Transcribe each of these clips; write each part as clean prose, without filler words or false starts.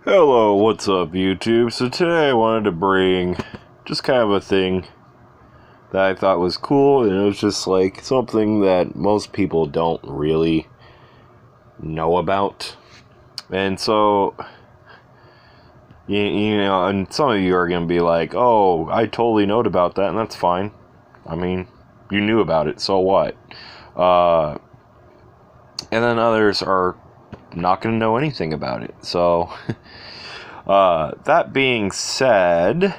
Hello, what's up, YouTube? So today I wanted to bring just kind of a thing that I thought was cool, and it was just like something that most people don't really know about. And so, and some of you are going to be like, oh, I totally know about that, and that's fine. I mean, you knew about it, so what? And then others are not going to know anything about it. So, that being said,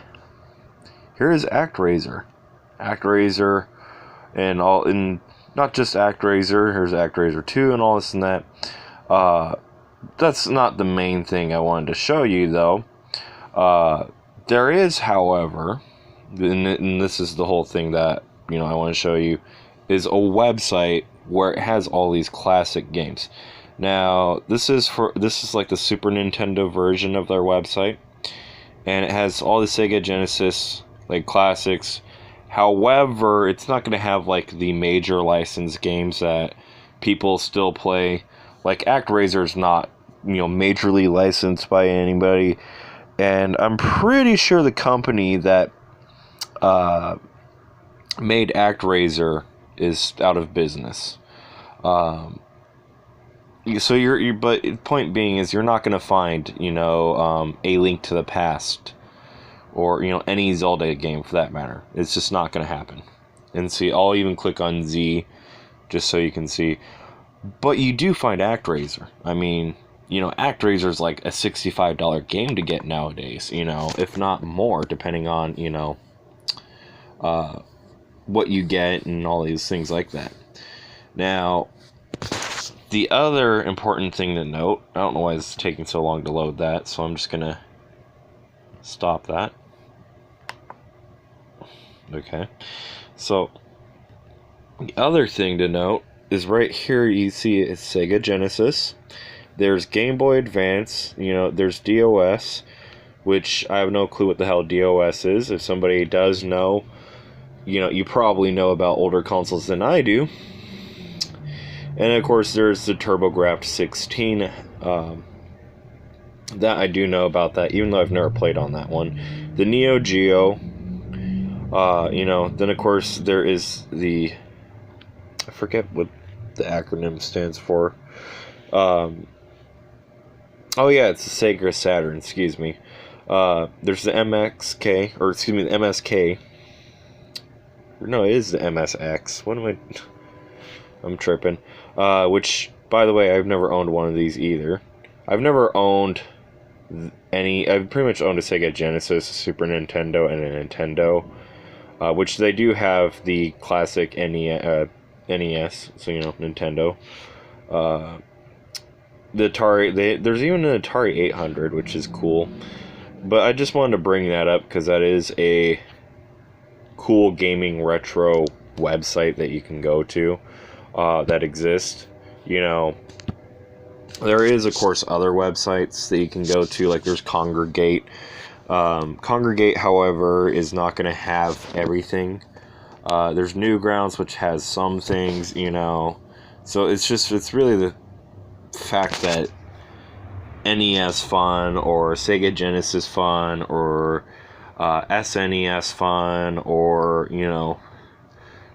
here is ActRaiser. ActRaiser and not just ActRaiser, here's ActRaiser 2 and all this and that. That's not the main thing I wanted to show you, though. There is, however, and this is the whole thing that, I want to show you, is a website where it has all these classic games. Now, this is like the Super Nintendo version of their website, and it has all the Sega Genesis like classics. However, it's not going to have like the major licensed games that people still play. Like ActRaiser is not, majorly licensed by anybody, and I'm pretty sure the company that made ActRaiser is out of business. So but point being is you're not going to find, A Link to the Past or, any Zelda game for that matter. It's just not going to happen. And see, I'll even click on Z just so you can see. But you do find ActRaiser. I mean, ActRaiser is like a $65 game to get nowadays, if not more, depending on, what you get and all these things like that. Now, the other important thing to note, I don't know why it's taking so long to load that, so I'm just going to stop that. Okay. So, the other thing to note is right here you see it's Sega Genesis. There's Game Boy Advance, there's DOS, which I have no clue what the hell DOS is. If somebody does know, you probably know about older consoles than I do. And of course, there's the TurboGrafx 16. That I do know about that, even though I've never played on that one. The Neo Geo. Then of course there is the. I forget what the acronym stands for. Oh yeah, it's the Sega Saturn. Excuse me. There's the MXK, or excuse me, the MSK. No, it is the MSX. What am I? I'm tripping. Which, by the way, I've never owned one of these either. I've never owned any. I've pretty much owned a Sega Genesis, a Super Nintendo, and a Nintendo. Which they do have the classic NES, so Nintendo. The Atari. There's even an Atari 800, which is cool. But I just wanted to bring that up because that is a cool gaming retro website that you can go to. That exist. There is, of course, other websites that you can go to, like there's Congregate. Congregate, however, is not going to have everything. There's Newgrounds, which has some things, So it's really the fact that NES fun, or Sega Genesis fun, or SNES fun, or,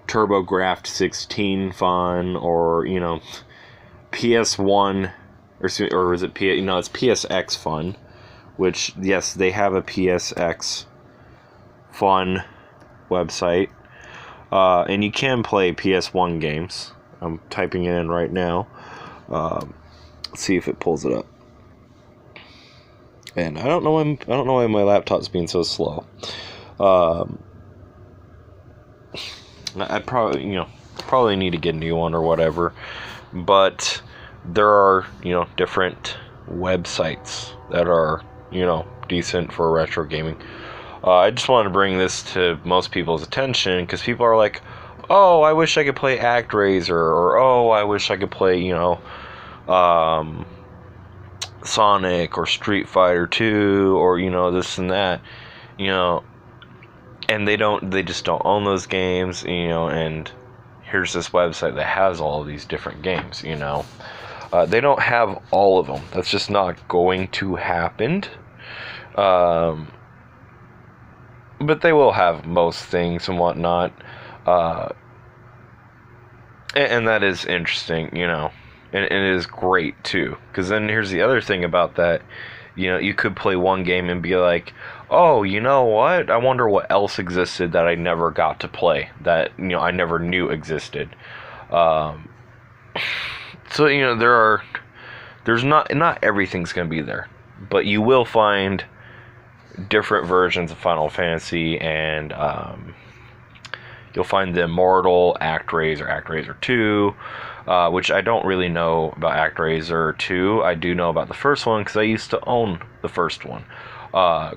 TurboGrafx 16 fun, or PS1, or is it it's PSX fun, which, yes, they have a PSX fun website, and you can play PS1 games. I'm typing it in right now. Let's see if it pulls it up. And I don't know why my laptop's being so slow. I probably need to get a new one or whatever, but there are, different websites that are, decent for retro gaming. I just wanted to bring this to most people's attention because people are like, oh, I wish I could play ActRaiser, or oh, I wish I could play, Sonic or Street Fighter 2, or, this and that, and they just don't own those games, and here's this website that has all of these different games, They don't have all of them. That's just not going to happen. But they will have most things and whatnot. And that is interesting, you know. And it is great, too. Because then here's the other thing about that. You know, you could play one game and be like, oh, you know what? I wonder what else existed that I never got to play. That, you know, I never knew existed. So, you know, there's not everything's going to be there. But you will find different versions of Final Fantasy, and you'll find the Immortal, ActRaiser, ActRaiser 2, which I don't really know about ActRaiser 2. I do know about the first one because I used to own the first one.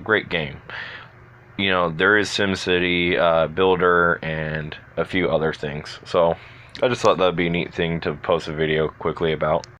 Great game. You know, there is SimCity, Builder, and a few other things. So I just thought that would be a neat thing to post a video quickly about.